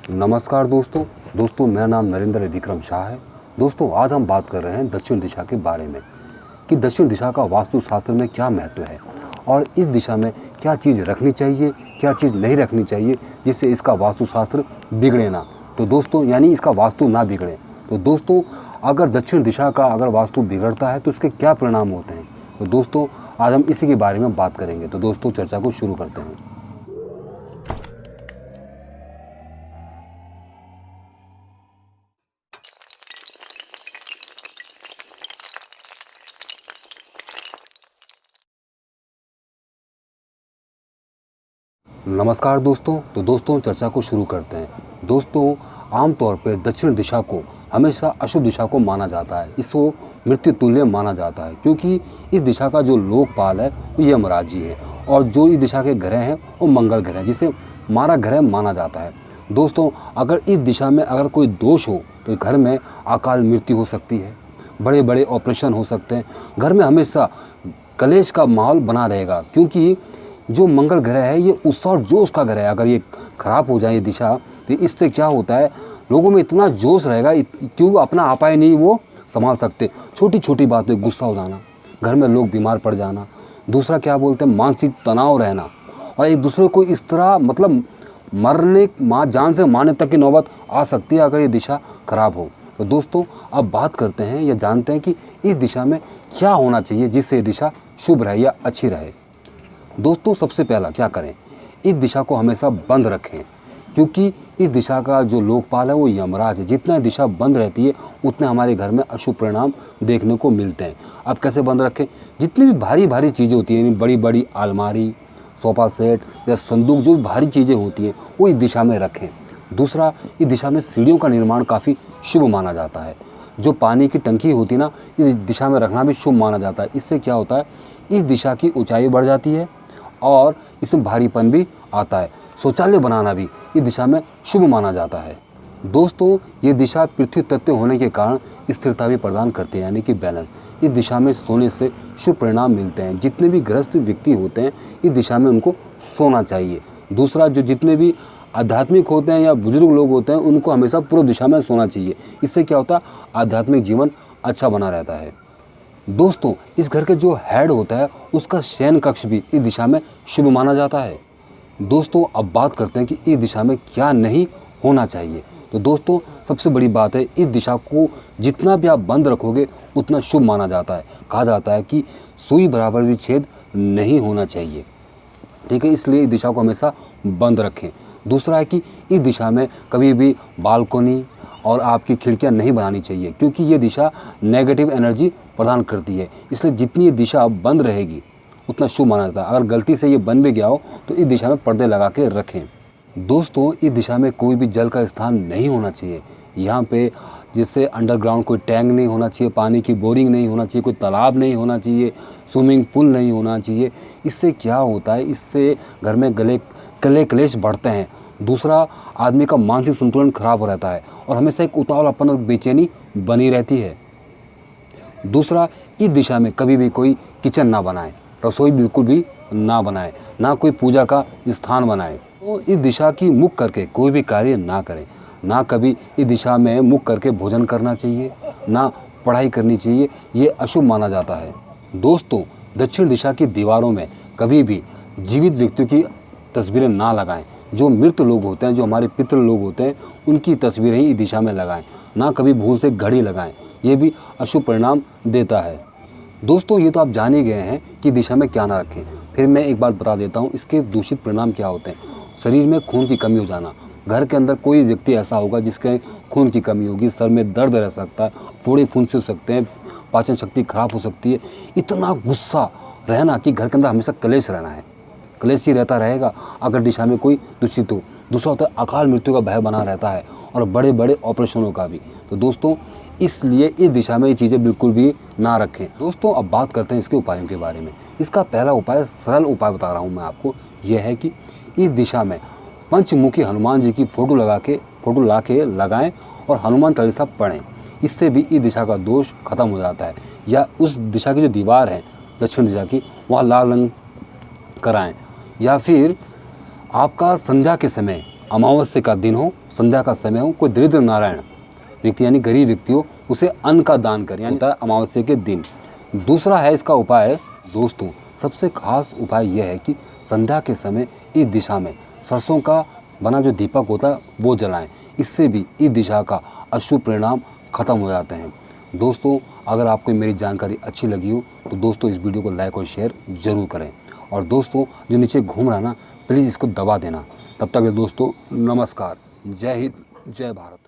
नमस्कार दोस्तों मेरा नाम नरेंद्र विक्रम शाह है। दोस्तों आज हम बात कर रहे हैं दक्षिण दिशा के बारे में कि दक्षिण दिशा का वास्तुशास्त्र में क्या महत्व है और इस दिशा में क्या चीज़ रखनी चाहिए, क्या चीज़ नहीं रखनी चाहिए जिससे इसका वास्तुशास्त्र बिगड़े ना। तो दोस्तों यानी इसका वास्तु ना बिगड़े। तो दोस्तों अगर दक्षिण दिशा का अगर वास्तु बिगड़ता है तो इसके क्या परिणाम होते हैं। तो दोस्तों आज हम इसी के बारे में बात करेंगे। तो दोस्तों चर्चा को शुरू करते हैं। नमस्कार दोस्तों। तो दोस्तों चर्चा को शुरू करते हैं। दोस्तों आमतौर पर दक्षिण दिशा को हमेशा अशुभ दिशा को माना जाता है, इसको मृत्यु तुल्य माना जाता है क्योंकि इस दिशा का जो लोकपाल है वो यमराज जी है और जो इस दिशा के ग्रह हैं वो मंगल ग्रह हैं, जिसे मारा ग्रह माना जाता है। दोस्तों अगर इस दिशा में अगर कोई दोष हो तो घर में अकाल मृत्यु हो सकती है, बड़े बड़े ऑपरेशन हो सकते हैं, घर में हमेशा कलेश का माहौल बना रहेगा क्योंकि जो मंगल ग्रह है ये उत्साह और जोश का ग्रह है। अगर ये खराब हो जाए ये दिशा तो इससे क्या होता है, लोगों में इतना जोश रहेगा क्यों अपना आपा ही नहीं वो संभाल सकते। छोटी छोटी बात पे गुस्सा हो जाना, घर में लोग बीमार पड़ जाना, दूसरा क्या बोलते हैं मानसिक तनाव रहना और एक दूसरे को इस तरह मतलब जान से मारने तक की नौबत आ सकती है अगर ये दिशा खराब हो। तो दोस्तों अब बात करते हैं या जानते हैं कि इस दिशा में क्या होना चाहिए जिससे ये दिशा शुभ रहे या अच्छी रहे। दोस्तों सबसे पहला क्या करें, इस दिशा को हमेशा बंद रखें क्योंकि इस दिशा का जो लोकपाल है वो यमराज है। जितना दिशा बंद रहती है उतने हमारे घर में अशुभ परिणाम देखने को मिलते हैं। अब कैसे बंद रखें, जितनी भी भारी भारी चीज़ें होती हैं, बड़ी बड़ी अलमारी, सोफ़ा सेट या संदूक, जो भी भारी चीज़ें होती हैं वो इस दिशा में रखें। दूसरा, इस दिशा में सीढ़ियों का निर्माण काफ़ी शुभ माना जाता है। जो पानी की टंकी होती है ना, इस दिशा में रखना भी शुभ माना जाता है। इससे क्या होता है, इस दिशा की ऊंचाई बढ़ जाती है और इसमें भारीपन भी आता है। शौचालय बनाना भी इस दिशा में शुभ माना जाता है। दोस्तों ये दिशा पृथ्वी तत्व होने के कारण स्थिरता भी प्रदान करते हैं, यानी कि बैलेंस। इस दिशा में सोने से शुभ परिणाम मिलते हैं। जितने भी ग्रस्त व्यक्ति होते हैं इस दिशा में उनको सोना चाहिए। दूसरा, जो जितने भी आध्यात्मिक होते हैं या बुजुर्ग लोग होते हैं उनको हमेशा पूर्व दिशा में सोना चाहिए। इससे क्या होता है, आध्यात्मिक जीवन अच्छा बना रहता है। दोस्तों इस घर के जो हेड होता है उसका शयन कक्ष भी इस दिशा में शुभ माना जाता है। दोस्तों अब बात करते हैं कि इस दिशा में क्या नहीं होना चाहिए। तो दोस्तों सबसे बड़ी बात है, इस दिशा को जितना भी आप बंद रखोगे उतना शुभ माना जाता है। कहा जाता है कि सुई बराबर भी छेद नहीं होना चाहिए, ठीक है, इसलिए इस दिशा को हमेशा बंद रखें। दूसरा है कि इस दिशा में कभी भी बालकोनी और आपकी खिड़कियां नहीं बनानी चाहिए क्योंकि ये दिशा नेगेटिव एनर्जी प्रदान करती है। इसलिए जितनी ये दिशा बंद रहेगी उतना शुभ माना जाता है। अगर गलती से ये बन भी गया हो तो इस दिशा में पर्दे लगा के रखें। दोस्तों इस दिशा में कोई भी जल का स्थान नहीं होना चाहिए। यहाँ पे जिससे अंडरग्राउंड कोई टैंक नहीं होना चाहिए, पानी की बोरिंग नहीं होना चाहिए, कोई तालाब नहीं होना चाहिए, स्विमिंग पूल नहीं होना चाहिए। इससे क्या होता है, इससे घर में गले क्लेश बढ़ते हैं। दूसरा, आदमी का मानसिक संतुलन खराब हो रहता है और हमेशा एक उतावलापन और बेचैनी बनी रहती है। दूसरा, इस दिशा में कभी भी कोई किचन ना बनाए, रसोई बिल्कुल भी ना बनाए, ना कोई पूजा का स्थान बनाए। तो इस दिशा की मुख करके कोई भी कार्य ना करें। ना कभी इस दिशा में मुख करके भोजन करना चाहिए, ना पढ़ाई करनी चाहिए, ये अशुभ माना जाता है। दोस्तों दक्षिण दिशा की दीवारों में कभी भी जीवित व्यक्तियों की तस्वीरें ना लगाएं। जो मृत लोग होते हैं, जो हमारे पितृ लोग होते हैं, उनकी तस्वीरें ही इस दिशा में लगाएं, ना कभी भूल से घड़ी लगाएं। ये भी अशुभ परिणाम देता है। दोस्तों ये तो आप जान ही गए हैं कि दिशा में क्या ना रखें। फिर मैं एक बार बता देता हूँ इसके दूषित परिणाम क्या होते हैं। शरीर में खून की कमी हो जाना, घर के अंदर कोई व्यक्ति ऐसा होगा जिसके खून की कमी होगी, सर में दर्द रह सकता है, फोड़े फुंसी हो सकते हैं, पाचन शक्ति खराब हो सकती है। इतना गुस्सा रहना कि घर के अंदर हमेशा कलेश रहना है, कलेश ही रहता रहेगा अगर दिशा में कोई दूषित हो। दूसरा होता है अकाल मृत्यु का भय बना रहता है और बड़े बड़े ऑपरेशनों का भी। तो दोस्तों इसलिए इस दिशा में ये चीज़ें बिल्कुल भी ना रखें। दोस्तों अब बात करते हैं इसके उपायों के बारे में। इसका पहला उपाय, सरल उपाय बता रहा हूँ मैं आपको, यह है कि इस दिशा में पंचमुखी हनुमान जी की फोटो ला के लगाएं और हनुमान चालीसा पढ़ें। इससे भी इस दिशा का दोष खत्म हो जाता है। या उस दिशा की जो दीवार है दक्षिण दिशा की, वहाँ लाल रंग कराएं। या फिर आपका संध्या के समय अमावस्या का दिन हो, संध्या का समय हो, कोई दरिद्र नारायण व्यक्ति यानी गरीब व्यक्ति हो, उसे अन्न का दान करें, यानी होता है अमावस्या के दिन। दूसरा है इसका उपाय दोस्तों, सबसे खास उपाय यह है कि संध्या के समय इस दिशा में सरसों का बना जो दीपक होता है वो जलाएं। इससे भी इस दिशा का अशुभ परिणाम खत्म हो जाते हैं। दोस्तों, अगर आपको मेरी जानकारी अच्छी लगी हो तो दोस्तों इस वीडियो को लाइक और शेयर ज़रूर करें। और दोस्तों जो नीचे घूम रहा ना, प्लीज़ इसको दबा देना। तब तक दोस्तों नमस्कार, जय हिंद, जय भारत।